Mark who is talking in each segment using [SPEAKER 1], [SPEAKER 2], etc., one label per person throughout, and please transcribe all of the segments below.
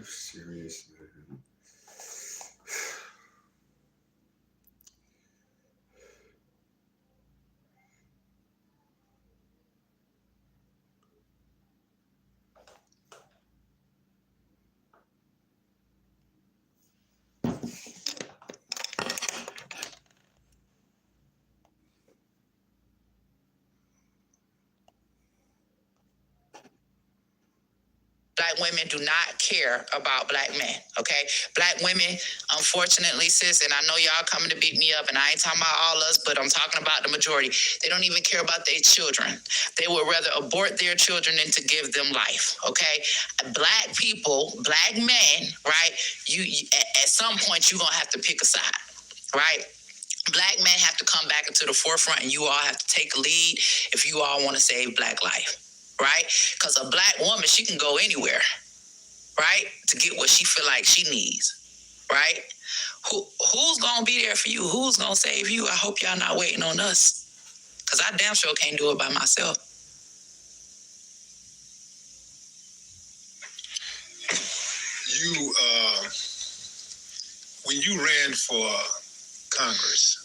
[SPEAKER 1] you serious, man?
[SPEAKER 2] Black women do not care about black men, okay? Black women, unfortunately, sis, and I know y'all coming to beat me up, and I ain't talking about all us, but I'm talking about the majority. They don't even care about their children. They would rather abort their children than to give them life, okay? Black people, black men, right? You at some point, you're going to have to pick a side, right? Black men have to come back into the forefront, and you all have to take a lead if you all want to save black life. Right? Because a black woman, she can go anywhere, right? To get what she feel like she needs, right? Who's going to be there for you? Who's going to save you? I hope y'all not waiting on us. Because I damn sure can't do it by myself.
[SPEAKER 3] You, when you ran for Congress,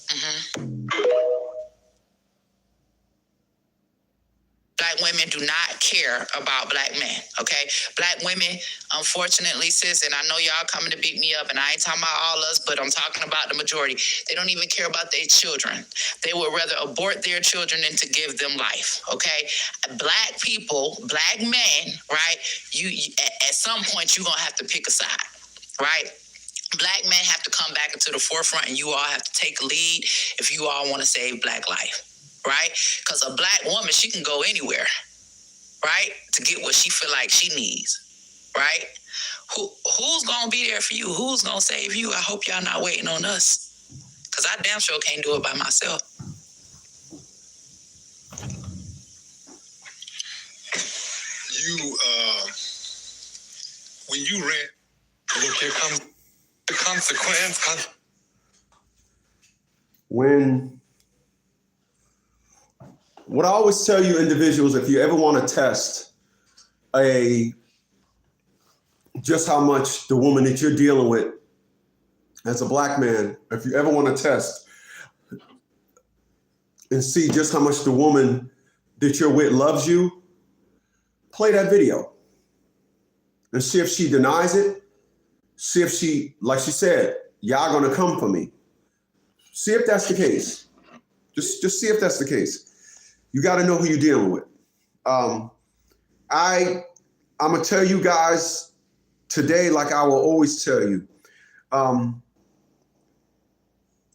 [SPEAKER 2] Black women do not care about black men, okay? Black women, unfortunately, sis, and I know y'all coming to beat me up, and I ain't talking about all us, but I'm talking about the majority. They don't even care about their children. They would rather abort their children than to give them life, okay? Black people, black men, right? You at some point, you're going to have to pick a side, right? Black men have to come back into the forefront, and you all have to take a lead if you all want to save black life. Right? Because a black woman, she can go anywhere, right? To get what she feel like she needs, right? Who's going to be there for you? Who's going to save you? I hope y'all not waiting on us. Because I damn sure can't do it by myself.
[SPEAKER 3] you, when you ran, look, here comes the consequence.
[SPEAKER 1] What I always tell you individuals, if you ever want to test just how much the woman that you're dealing with as a black man, if you ever want to test and see just how much the woman that you're with loves you, play that video and see if she denies it. See if she, like she said, y'all gonna come for me. See if that's the case. Just see if that's the case. You got to know who you're dealing with. I'm going to tell you guys today, like I will always tell you,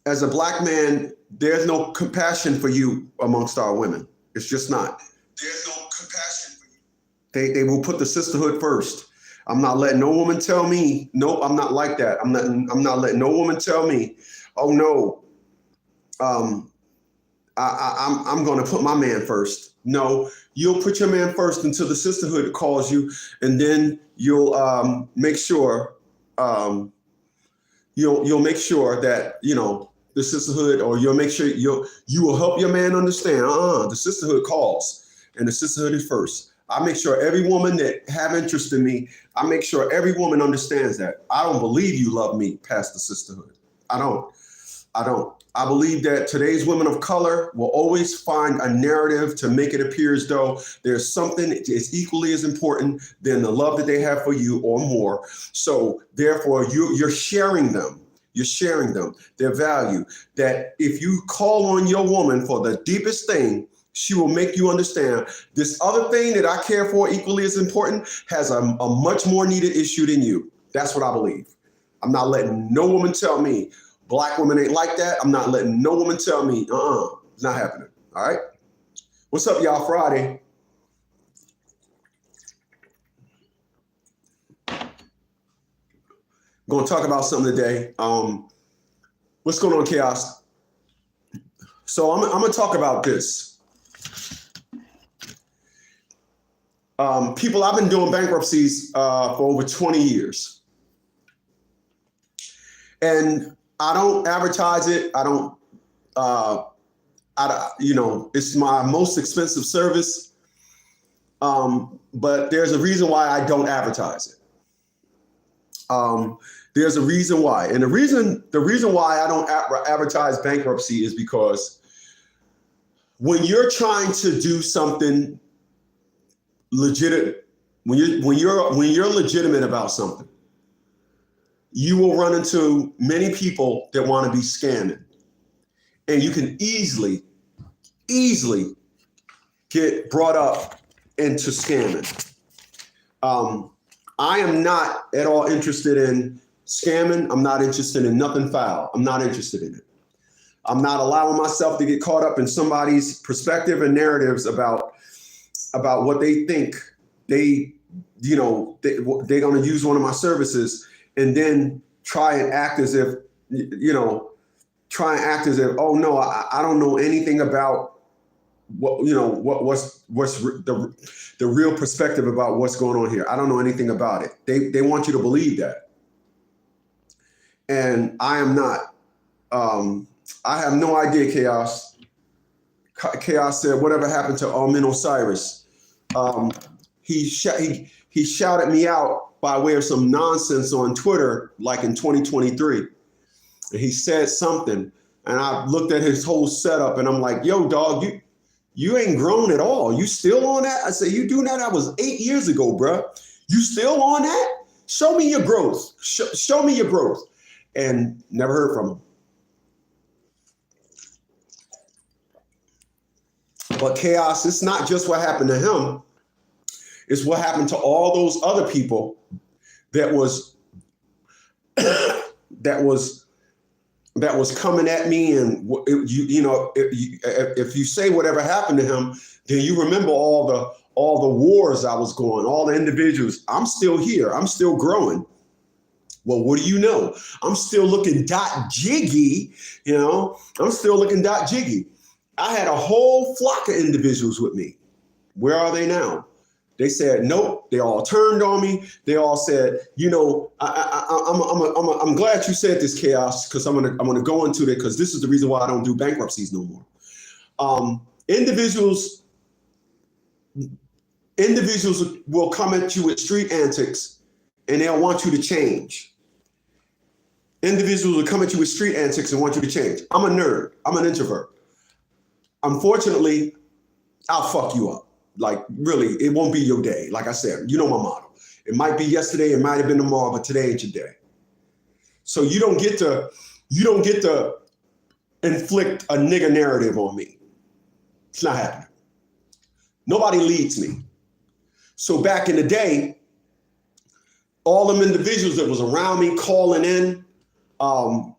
[SPEAKER 1] as a black man, there's no compassion for you amongst our women. It's just not. There's no compassion for you. They will put the sisterhood first. I'm not letting no woman tell me, nope, I'm not like that. I'm not letting no woman tell me, oh no, I'm going to put my man first. No, you'll put your man first until the sisterhood calls you, and then you'll make sure you'll make sure that the sisterhood, or you'll make sure you will help your man understand. The sisterhood calls, and the sisterhood is first. I make sure every woman that have interest in me, I make sure every woman understands that. I don't believe you love me past the sisterhood. I don't. I believe that today's women of color will always find a narrative to make it appear as though there's something that is equally as important than the love that they have for you or more. So therefore, you're sharing them. You're sharing them, their value. That if you call on your woman for the deepest thing, she will make you understand this other thing that I care for equally as important has a much more needed issue than you. That's what I believe. I'm not letting no woman tell me black women ain't like that. I'm not letting no woman tell me, it's not happening. All right. What's up, y'all? Friday. I'm going to talk about something today. What's going on, Chaos? So I'm going to talk about this. People, I've been doing bankruptcies for over 20 years. And I don't advertise it. I don't, it's my most expensive service. But there's a reason why I don't advertise it. There's a reason why. And the reason why I don't advertise bankruptcy is because when you're trying to do something legitimate, when you're legitimate about something, you will run into many people that want to be scamming. And you can easily get brought up into scamming. I am not at all interested in scamming. I'm not interested in nothing foul. I'm not interested in it. I'm not allowing myself to get caught up in somebody's perspective and narratives about what they think they're going to use one of my services and then try and act as if, oh no, I don't know anything about what's the real perspective about what's going on here. I don't know anything about it. They want you to believe that. And I am not. I have no idea, Chaos. Chaos said, whatever happened to Almin Osiris? He shouted me out by way of some nonsense on Twitter, like in 2023. And he said something, and I looked at his whole setup, and I'm like, yo, dog, you ain't grown at all. You still on that? I said, you doing that? That was 8 years ago, bro. You still on that? Show me your growth. Show me your growth. And never heard from him. But Chaos, it's not just what happened to him. It's what happened to all those other people that was coming at me. And if you say whatever happened to him, then you remember all the wars I was going, all the individuals. I'm still here. I'm still growing. Well, what do you know? I'm still looking .jiggy. I'm still looking .jiggy. I had a whole flock of individuals with me. Where are they now? They said, nope. They all turned on me. They all said, I'm glad you said this, Chaos, because I'm gonna go into it, because this is the reason why I don't do bankruptcies no more. Individuals will come at you with street antics, and they'll want you to change. Individuals will come at you with street antics and want you to change. I'm a nerd. I'm an introvert. Unfortunately, I'll fuck you up. Like, really, it won't be your day. Like I said, you know my motto. It might be yesterday, it might have been tomorrow, but today ain't your day. So you don't get to inflict a nigga narrative on me. It's not happening. Nobody leads me. So back in the day, all them individuals that was around me calling in, all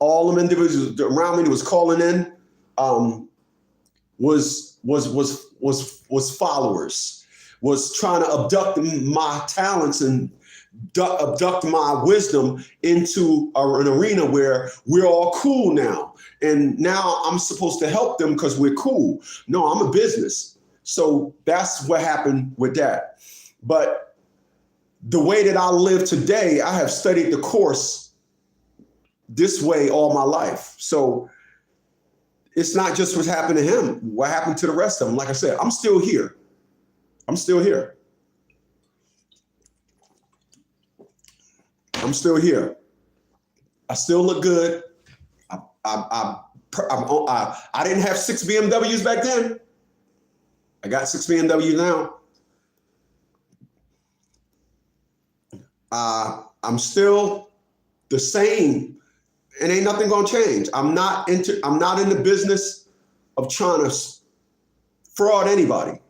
[SPEAKER 1] them individuals around me that was calling in, was followers, was trying to abduct my talents and abduct my wisdom into an arena where we're all cool now. And now I'm supposed to help them because we're cool. No, I'm a business. So that's what happened with that. But the way that I live today, I have studied the course this way all my life. So it's not just what happened to him, what happened to the rest of them. Like I said, I'm still here. I'm still here. I'm still here. I still look good. I didn't have 6 BMWs back then. I got 6 BMWs now. I'm still the same, and ain't nothing gonna change. I'm not in the business of trying to fraud anybody.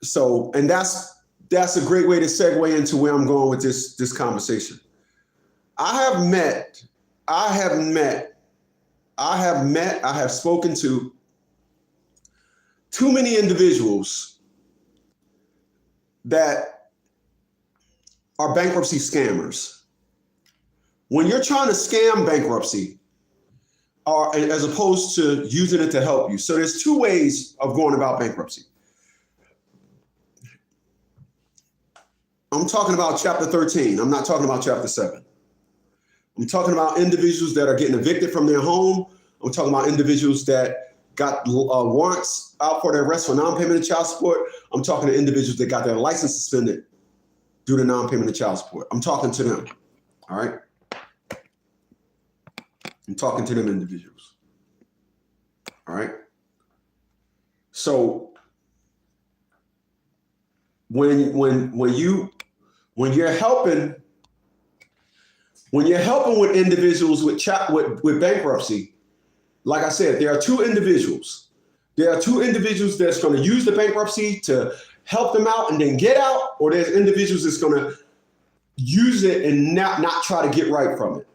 [SPEAKER 1] So, and that's a great way to segue into where I'm going with this conversation. I have spoken to too many individuals that are bankruptcy scammers. When you're trying to scam bankruptcy, as opposed to using it to help you. So there's 2 ways of going about bankruptcy. I'm talking about chapter 13. I'm not talking about chapter 7. I'm talking about individuals that are getting evicted from their home. I'm talking about individuals that got warrants out for their arrest for non-payment of child support. I'm talking to individuals that got their license suspended due to non-payment of child support. I'm talking to them, all right? I'm talking to them individuals, all right? So when you're helping with individuals with bankruptcy, like I said, there are two individuals. There are two individuals that's going to use the bankruptcy to help them out and then get out, or there's individuals that's going to use it and not try to get right from it.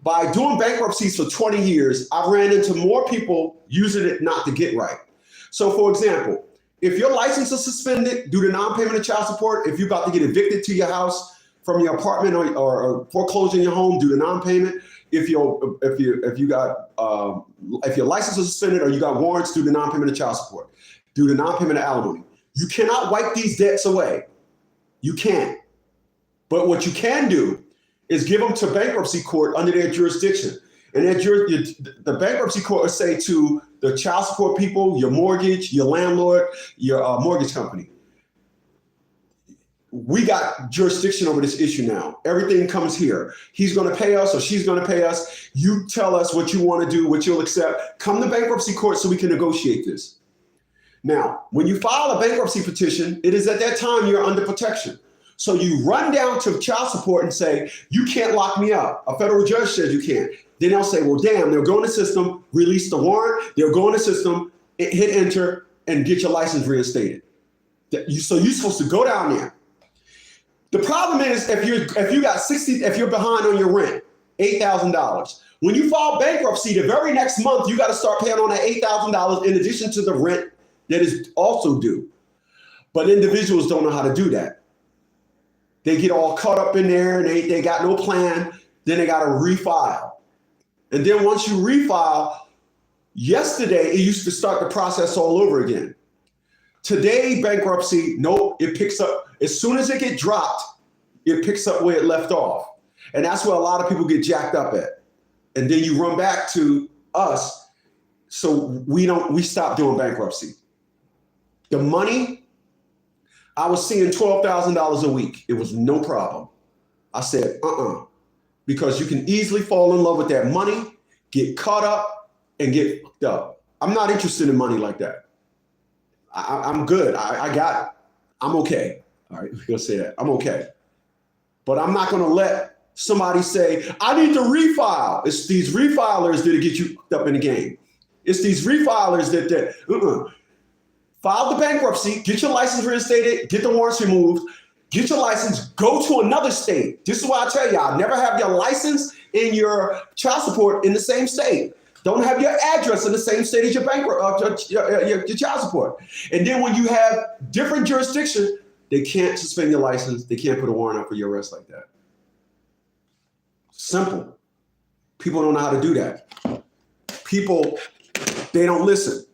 [SPEAKER 1] By doing bankruptcies for 20 years, I've ran into more people using it not to get right. So for example, if your license is suspended due to non-payment of child support, if you're about to get evicted to your house from your apartment or foreclosure in your home due to non-payment, if your license is suspended or you got warrants due to non-payment of child support, due to non-payment of alimony, you cannot wipe these debts away. You can't. But what you can do is give them to bankruptcy court under their jurisdiction. And the bankruptcy court will say to the child support people, your mortgage, your landlord, your mortgage company, we got jurisdiction over this issue now. Everything comes here. He's going to pay us or she's going to pay us. You tell us what you want to do, what you'll accept. Come to bankruptcy court so we can negotiate this. Now, when you file a bankruptcy petition, it is at that time you're under protection. So you run down to child support and say, you can't lock me up. A federal judge says you can't. Then they'll say, well, damn, they'll go in the system, release the warrant. They'll go in the system, hit enter, and get your license reinstated. So you're supposed to go down there. The problem is if you're behind on your rent, $8,000. When you file bankruptcy, the very next month, you got to start paying on that $8,000 in addition to the rent that is also due. But individuals don't know how to do that. They get all caught up in there and they got no plan. Then they got to refile. And then once you refile, yesterday, it used to start the process all over again. Today, bankruptcy, nope, it picks up. As soon as it get dropped, it picks up where it left off. And that's where a lot of people get jacked up at. And then you run back to us. So we stop doing bankruptcy. The money, I was seeing $12,000 a week. It was no problem. I said, because you can easily fall in love with that money, get caught up, and get fucked up. I'm not interested in money like that. I'm good. I got it. I'm okay. All right, we're going to say that. I'm okay. But I'm not going to let somebody say, I need to refile. It's these refilers that get you fucked up in the game. It's these refilers that file the bankruptcy, get your license reinstated, get the warrants removed, get your license, go to another state. This is why I tell y'all, never have your license and your child support in the same state. Don't have your address in the same state as your your child support. And then when you have different jurisdictions, they can't suspend your license. They can't put a warrant out for your arrest like that. Simple. People don't know how to do that. People, they don't listen.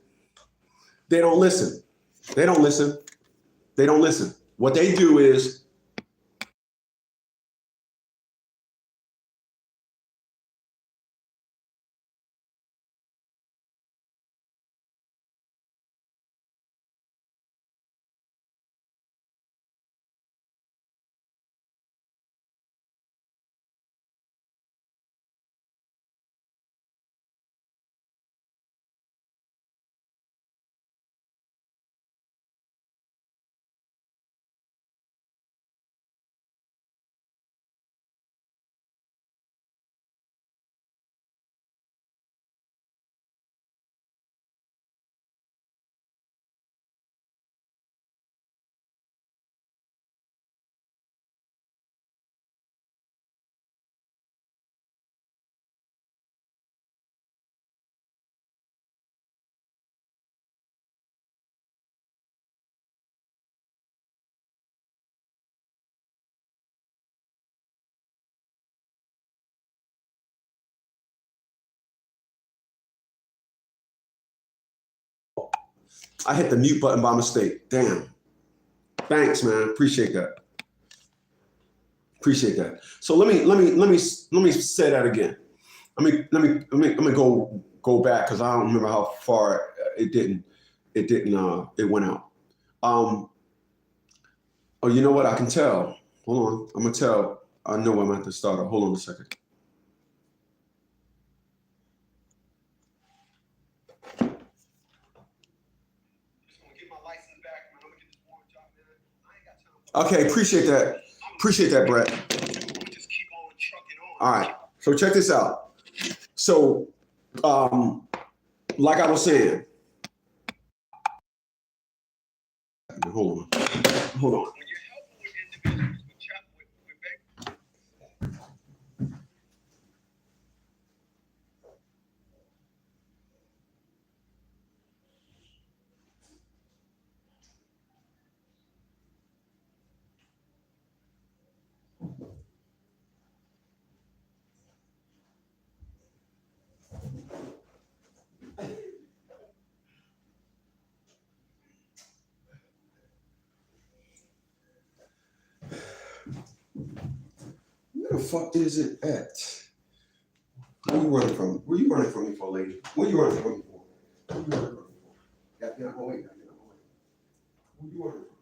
[SPEAKER 1] They don't listen. They don't listen. They don't listen. What they do is I hit the mute button by mistake. Damn. Thanks, man. Appreciate that. Appreciate that. So let me say that again. Let me go back because I don't remember how far it went out. Oh, you know what? I can tell. Hold on. I'm going to tell. I know I'm going to have to start it. Hold on a second. Okay, appreciate that. Appreciate that, Brett. All right. So check this out. So, like I was saying, hold on. Where the fuck is it at? Where you running from? Where you running from me for, lady? Where you running from me for? Where you running from me for? Got me out my way. Where you running from?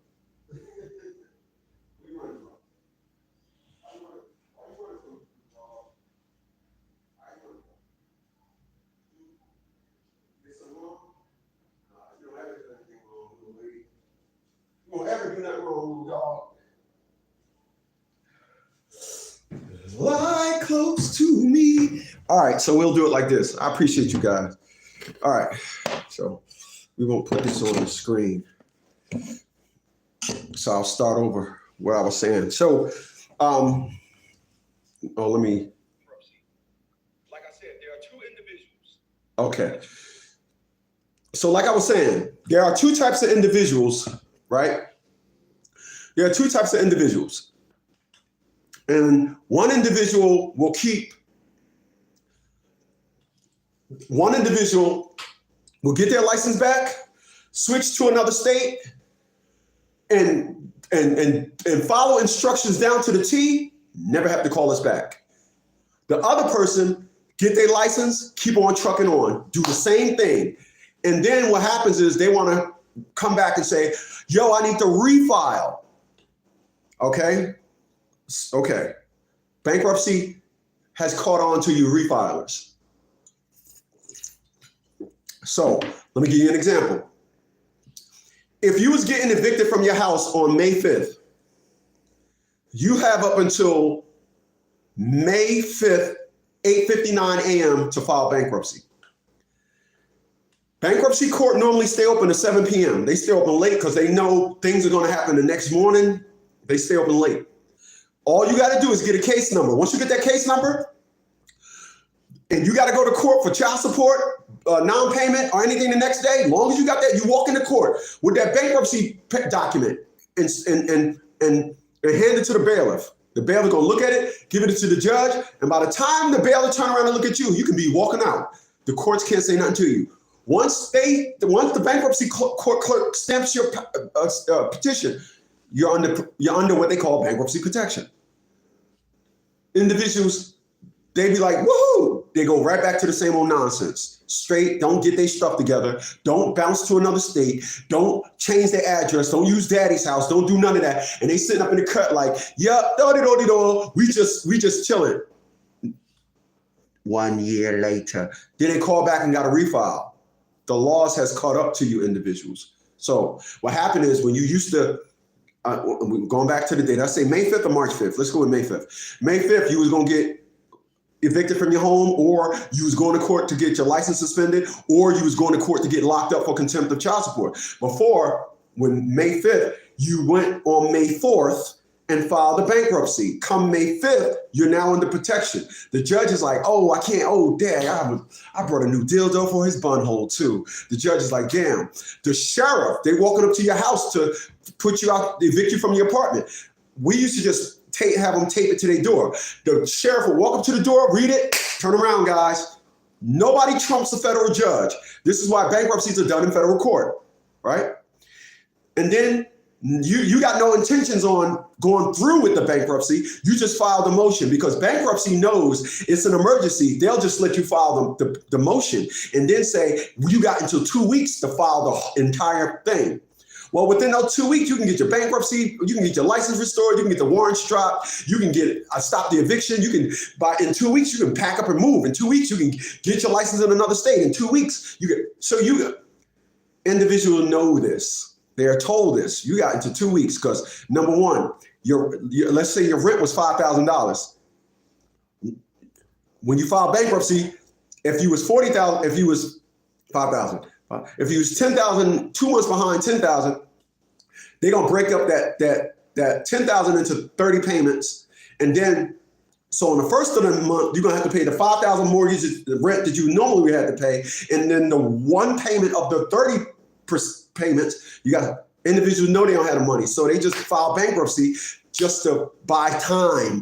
[SPEAKER 1] Where you running from? You won't ever do nothing wrong, dog. Lie close to me. All right, so we'll do it like this. I appreciate you guys. All right, so we won't put this on the screen. So I'll start over what I was saying. So, let me. Like I said, there are two individuals. Okay. So like I was saying, there are two types of individuals, right? There are two types of individuals. And one individual will get their license back, switch to another state, and follow instructions down to the T, never have to call us back. The other person, get their license, keep on trucking on, do the same thing. And then what happens is they want to come back and say, yo, I need to refile. Okay. Bankruptcy has caught on to you refilers. So let me give you an example. If you was getting evicted from your house on May 5th, you have up until May 5th, 8:59 a.m. to file bankruptcy. Bankruptcy court normally stay open at 7 p.m. They stay open late because they know things are going to happen the next morning. They stay open late. All you got to do is get a case number. Once you get that case number, and you got to go to court for child support, non-payment, or anything the next day, as long as you got that, you walk into court with that bankruptcy document and hand it to the bailiff. The bailiff gonna look at it, give it to the judge, and by the time the bailiff turn around and look at you, you can be walking out. The courts can't say nothing to you. Once the bankruptcy court clerk stamps your petition, you're under what they call bankruptcy protection. Individuals, they be like, woohoo! They go right back to the same old nonsense. Straight, don't get their stuff together. Don't bounce to another state. Don't change their address. Don't use daddy's house. Don't do none of that. And they sitting up in the cut like, yup, we just chilling. 1 year later, then they call back and got a refile. The laws has caught up to you individuals. So what happened is when you used to, going back to the date, I say May 5th or March 5th. Let's go with May 5th. May 5th, you was going to get evicted from your home, or you was going to court to get your license suspended, or you was going to court to get locked up for contempt of child support. Before, when May 5th, you went on May 4th and filed a bankruptcy. Come May 5th, you're now under protection. The judge is like, oh, I can't, oh, dang, I brought a new dildo for his bunhole too. The judge is like, damn. The sheriff, they walking up to your house to put you out, evict you from your apartment. We used to just have them tape it to their door. The sheriff will walk up to the door, read it, turn around, guys. Nobody trumps a federal judge. This is why bankruptcies are done in federal court, right? And then you got no intentions on going through with the bankruptcy. You just filed the motion because bankruptcy knows it's an emergency. They'll just let you file the motion and then say, you got until 2 weeks to file the entire thing. Well, within those 2 weeks, you can get your bankruptcy, you can get your license restored, you can get the warrants dropped, you can get stop the eviction, you can in 2 weeks you can pack up and move. In 2 weeks you can get your license in another state. In 2 weeks individuals know this. They are told this. You got into 2 weeks because number one, let's say your rent was $5,000. When you file bankruptcy, if you was 40,000, if you was 5,000, if you was 10,000, 2 months behind 10,000, they're gonna break up that 10,000 into 30 payments, and then so on the first of the month you're gonna have to pay the 5,000 mortgage, the rent that you normally would have to pay, and then the one payment of the 30 payments. You got individuals know they don't have the money, so they just file bankruptcy just to buy time.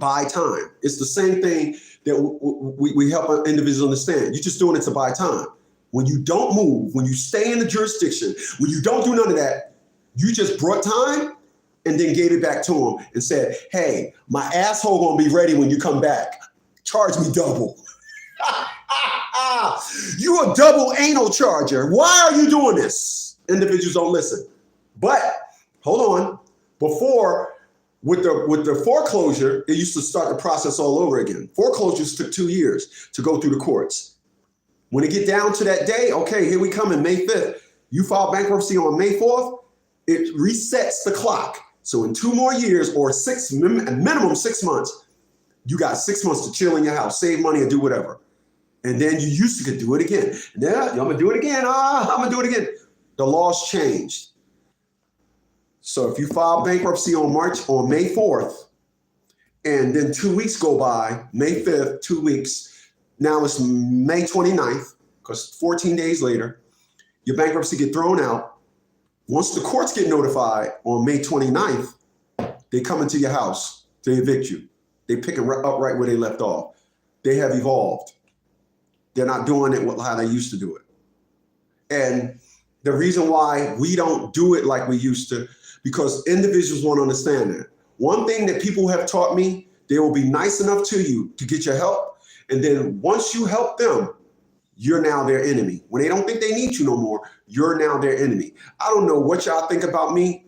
[SPEAKER 1] It's the same thing that we help individuals understand. You're just doing it to buy time. When you don't move, when you stay in the jurisdiction, when you don't do none of that, you just brought time and then gave it back to them and said, hey, my asshole gonna be ready when you come back. Charge me double. You a double anal charger. Why are you doing this? Individuals don't listen. But hold on, before with the foreclosure, it used to start the process all over again. Foreclosures took 2 years to go through the courts. When it get down to that day, okay, here we come in May 5th. You file bankruptcy on May 4th, it resets the clock. So in 2 more years or minimum 6 months, you got 6 months to chill in your house, save money and do whatever. And then you used to could do it again. Yeah, I'm gonna do it again. I'm gonna do it again. The laws changed. So if you file bankruptcy on May 4th, and then 2 weeks go by, May 5th, 2 weeks, now it's May 29th, because 14 days later, your bankruptcy get thrown out. Once the courts get notified on May 29th, they come into your house, they evict you. They pick it up right where they left off. They have evolved. They're not doing it how they used to do it. And the reason why we don't do it like we used to, because individuals won't understand that. One thing that people have taught me, they will be nice enough to you to get your help. And then once you help them, you're now their enemy. When they don't think they need you no more, you're now their enemy. I don't know what y'all think about me.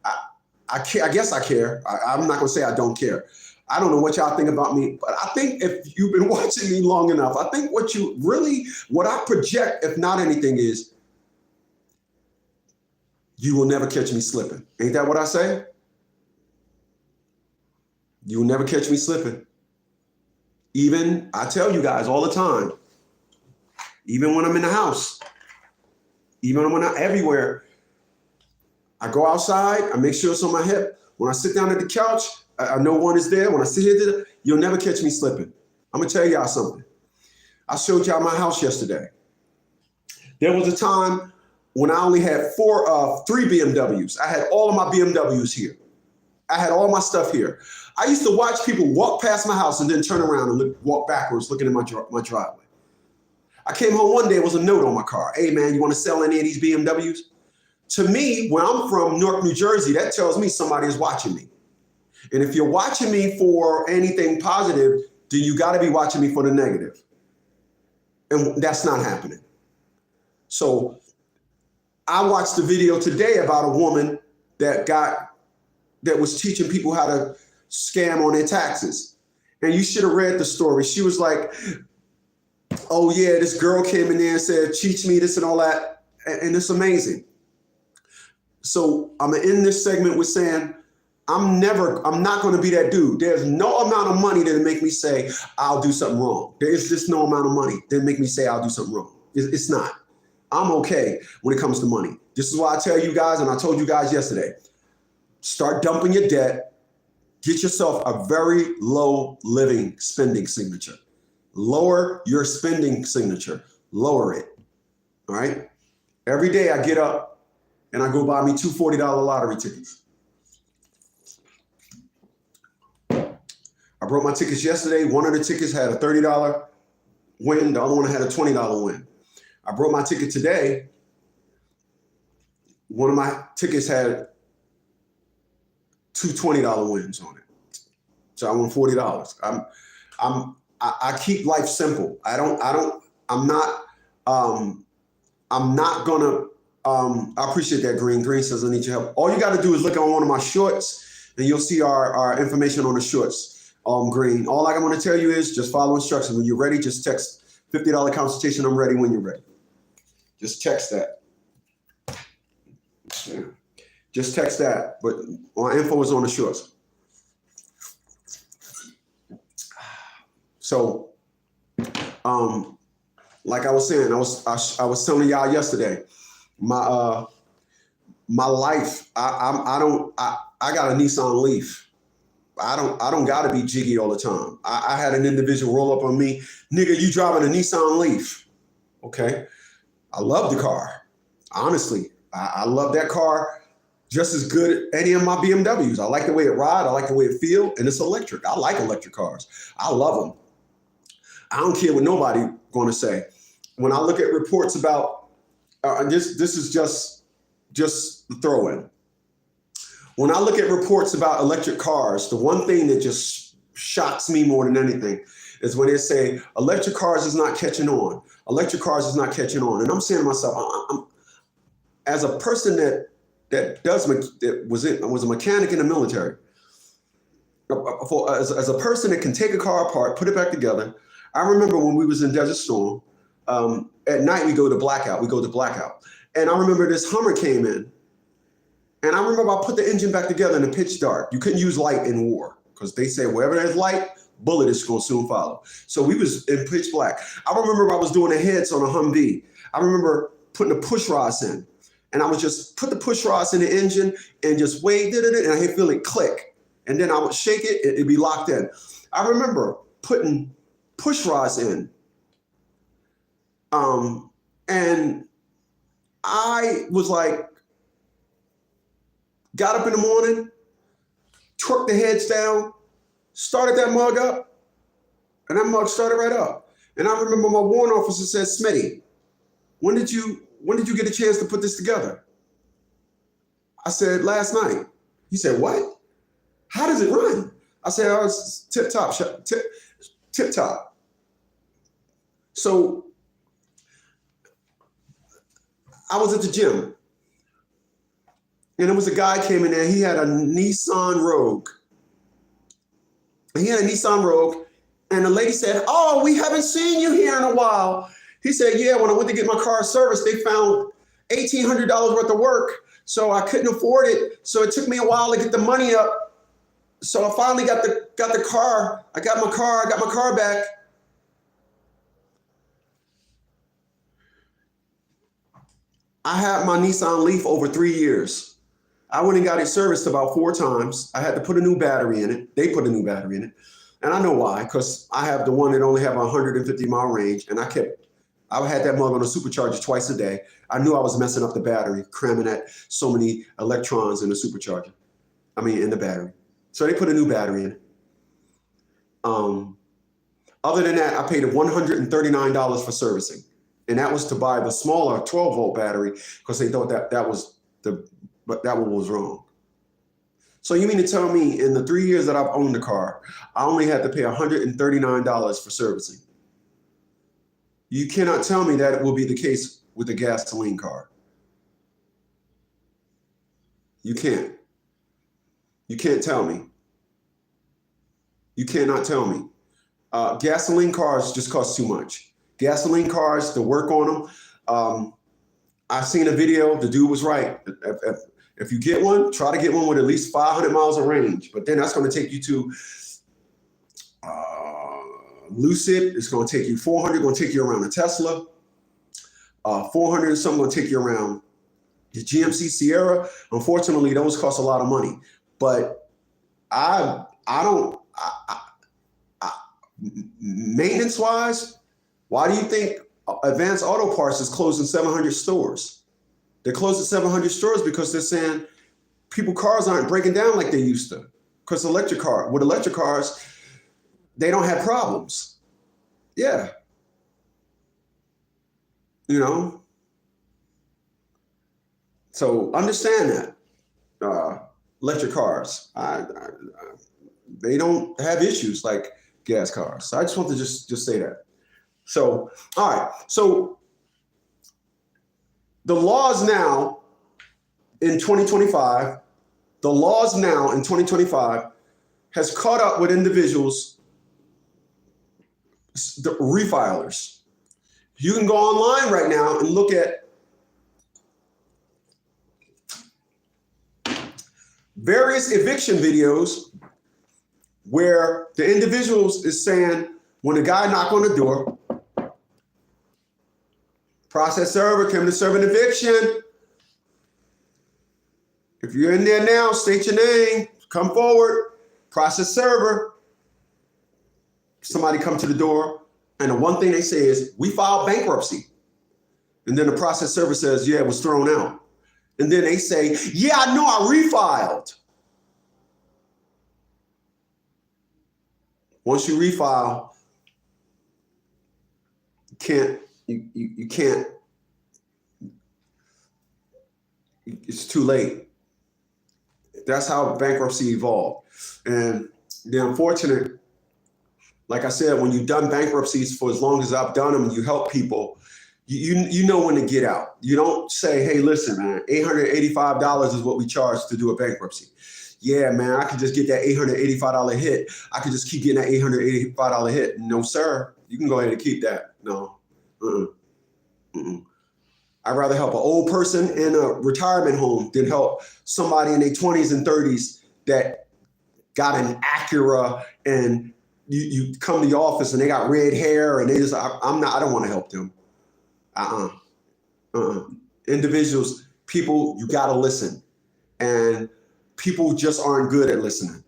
[SPEAKER 1] I guess I care. I'm not gonna say I don't care. I don't know what y'all think about me, but I think if you've been watching me long enough, I think what I project, if not anything, is you will never catch me slipping. Ain't that what I say? You will never catch me slipping. Even, I tell you guys all the time, even when I'm in the house, even when I'm everywhere, I go outside, I make sure it's on my hip. When I sit down at the couch, I know one is there. When I sit here, you'll never catch me slipping. I'm gonna tell y'all something. I showed y'all my house yesterday. There was a time when I only had 3 BMWs. I had all of my BMWs here. I had all my stuff here. I used to watch people walk past my house and then turn around and walk backwards looking at my driveway. I came home one day, it was a note on my car. Hey man, you wanna sell any of these BMWs? To me, where I'm from, Newark, New Jersey, that tells me somebody is watching me. And if you're watching me for anything positive, then you gotta be watching me for the negative. And that's not happening. So I watched the video today about a woman that was teaching people how to scam on their taxes. And you should have read the story. She was like, oh yeah, this girl came in there and said, teach me this and all that. And it's amazing. So I'm gonna end this segment with saying, I'm not gonna be that dude. There's no amount of money that'll make me say, I'll do something wrong. There is just no amount of money that'll make me say I'll do something wrong. It's not. I'm okay when it comes to money. This is why I tell you guys, and I told you guys yesterday, start dumping your debt. Get yourself a very low spending signature. Lower your spending signature. Lower it. All right? Every day I get up and I go buy me 2 $40 lottery tickets. I brought my tickets yesterday. One of the tickets had a $30 win. The other one had a $20 win. I brought my ticket today. One of my tickets had 2 $20 wins on it. So I won $40. I keep life simple. I'm not gonna I appreciate that, Green. Green says, I need your help. All you got to do is look on one of my shorts, and you'll see our information on the shorts, Green. All I'm going to tell you is just follow instructions. When you're ready, just text $50 consultation. I'm ready when you're ready. Just text that. Yeah. Just text that. But our info is on the shorts. So, like I was saying, I was telling y'all yesterday, my life, I got a Nissan Leaf. I don't gotta be jiggy all the time. I had an individual roll up on me, nigga, you driving a Nissan Leaf. Okay. I love the car. Honestly, I love that car just as good as any of my BMWs. I like the way it rides. I like the way it feels, and it's electric. I like electric cars. I love them. I don't care what nobody going to say. When I look at reports about, this is just the throw-in. When I look at reports about electric cars, the one thing that just shocks me more than anything is when they say electric cars is not catching on. Electric cars is not catching on. And I'm saying to myself, as a person that was a mechanic in the military, as a person that can take a car apart, put it back together. I remember when we was in Desert Storm, at night we go to blackout. And I remember this Hummer came in. And I remember I put the engine back together in the pitch dark. You couldn't use light in war because they say wherever there's light, bullet is going to soon follow. So we was in pitch black. I remember I was doing the heads on a Humvee. I remember putting the push rods in. And I would just put the push rods in the engine and just wait, and I feel it click. And then I would shake it, it'd be locked in. I remember putting push rods in. And I was like, got up in the morning, twerked the heads down, started that mug up, and that mug started right up. And I remember my warrant officer said, Smitty, when did you get a chance to put this together? I said, last night. He said, what? How does it run? I said, oh, it's tip top. So I was at the gym. And there was a guy came in there, he had a Nissan Rogue. And the lady said, oh, we haven't seen you here in a while. He said, yeah, when I went to get my car serviced, they found $1,800 worth of work. So I couldn't afford it. So it took me a while to get the money up. So I finally got the car. I got my car back. I had my Nissan Leaf over 3 years. I went and got it serviced about 4 times. I had to put a new battery in it. They put a new battery in it. And I know why, because I have the one that only have a 150-mile range. And I had that mug on a supercharger twice a day. I knew I was messing up the battery, cramming that so many electrons in the supercharger. In the battery. So they put a new battery in it. Other than that, I paid $139 for servicing. And that was to buy the smaller 12-volt battery because they thought that one was wrong. So you mean to tell me in the 3 years that I've owned the car, I only had to pay $139 for servicing? You cannot tell me that it will be the case with a gasoline car. You can't. You can't tell me. You cannot tell me. Gasoline cars just cost too much. Gasoline cars, the work on them. I seen a video, the dude was right. If you get one, try to get one with at least 500 miles of range. But then that's going to take you to Lucid. It's going to take you 400, going to take you around a Tesla. 400 and something going to take you around the GMC Sierra. Unfortunately, those cost a lot of money. But maintenance-wise, why do you think Advanced Auto Parts is closing 700 stores? They're closing 700 stores because they're saying cars aren't breaking down like they used to. Because with electric cars, they don't have problems. Yeah. So understand that. Electric cars, they don't have issues like gas cars. So I just want to just say that. So, all right. So the laws now in 2025, has caught up with individuals, the refilers. You can go online right now and look at various eviction videos where the individuals is saying, when the guy knock on the door, process server came to serve an eviction. If you're in there now, state your name, come forward, process server. Somebody come to the door, and the one thing they say is, we filed bankruptcy. And then the process server says, yeah, it was thrown out. And then they say, yeah, I know, I refiled. Once you refile, you can't, it's too late. That's how bankruptcy evolved. And the unfortunate, like I said, when you've done bankruptcies for as long as I've done them, you help people, you know when to get out. You don't say, hey, listen, man, $885 is what we charge to do a bankruptcy. Yeah, man, I could just get that $885 hit. I could just keep getting that $885 hit. No, sir. You can go ahead and keep that. No. I'd rather help an old person in a retirement home than help somebody in their 20s and 30s that got an Acura, and you come to the office and they got red hair and they just, I don't want to help them. Individuals, people, you got to listen. And people just aren't good at listening.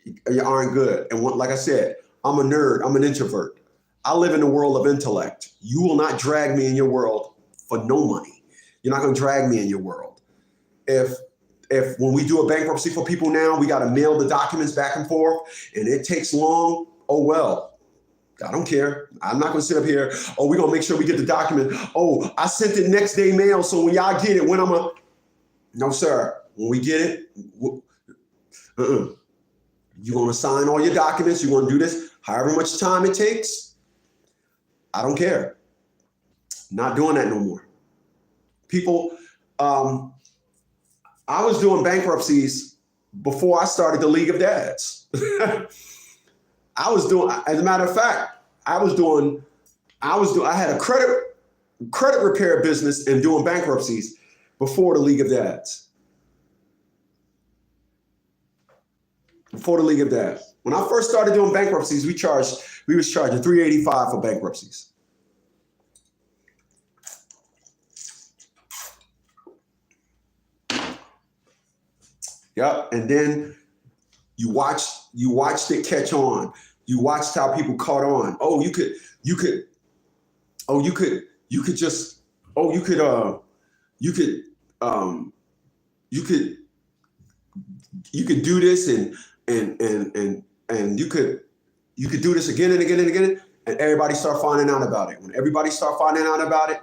[SPEAKER 1] You aren't good. And like I said, I'm a nerd. I'm an introvert. I live in the world of intellect. You will not drag me in your world for no money. You're not going to drag me in your world. If when we do a bankruptcy for people now, we got to mail the documents back and forth and it takes long, oh well. I don't care. I'm not going to sit up here. Oh, we're going to make sure we get the document. Oh, I sent it next day mail. So when y'all get it, when I'm a... No, sir. When we get it, you're going to sign all your documents. You're going to do this however much time it takes. I don't care. Not doing that no more. People, I was doing bankruptcies before I started the League of Dads. I was doing, as a matter of fact, I had a credit repair business and doing bankruptcies before the League of Dads. Before the League of Dads. When I first started doing bankruptcies, we was charging $385 for bankruptcies. Yep. And then you watched it catch on. You watched how people caught on. Oh, you could do this and you could do this again and again and again, and everybody start finding out about it. When everybody start finding out about it,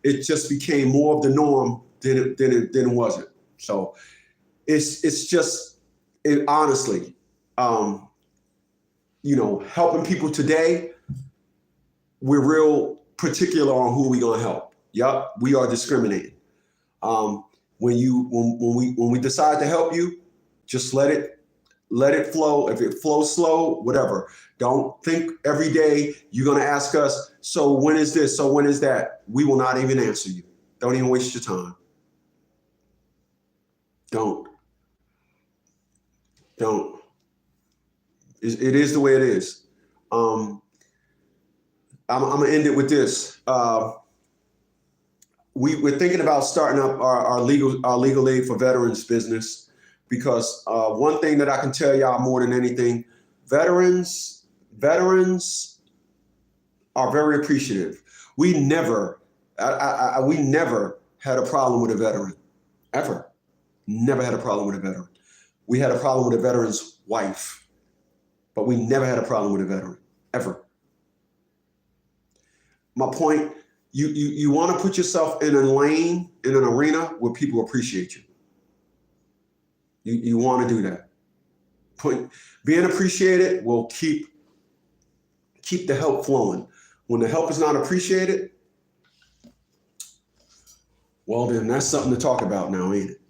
[SPEAKER 1] it just became more of the norm than it wasn't. So it's just honestly, helping people today, we're real particular on who we gonna help. Yup, we are discriminating. When we decide to help you, just let it flow. If it flows slow, whatever. Don't think every day you're gonna ask us, so when is this? So when is that? We will not even answer you. Don't even waste your time. Don't. It is the way it is. I'm gonna end it with this. We're thinking about starting up our legal aid for veterans business, because one thing that I can tell y'all more than anything, veterans are very appreciative. We never had a problem with a veteran, ever. Never had a problem with a veteran. We had a problem with a veteran's wife, but we never had a problem with a veteran, ever. My point, you want to put yourself in a lane, in an arena where people appreciate you. You want to do that. Being appreciated will keep the help flowing. When the help is not appreciated, Well, then that's something to talk about now, ain't it?